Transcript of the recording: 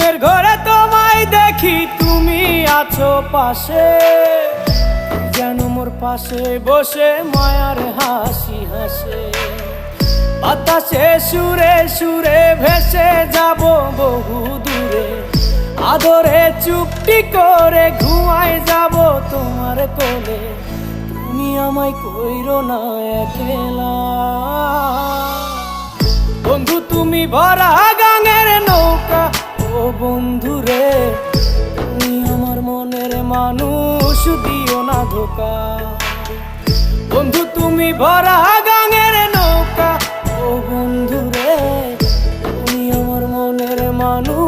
ঘুমের ঘরে তোমায় দেখি, তুমি আছো পাশে, যেন মোর পাশে বসে মায়ার হাসি হাসে। বাতাসে সুরে সুরে ভেসে যাব বহু দূরে, আদরে চুপটি করে ঘুমায় যাব তোমার কোলে। তুমি আমায় কইরো না একলা বন্ধু, তুমি ভরা গাঙের নৌকা। ও বন্ধু রে, তুমি আমার মনের মানুষ, দিও না ধোকা। বন্ধু তুমি ভরা গাঙের নৌকা। ও বন্ধু রে, তুমি আমার মনের মানুষ।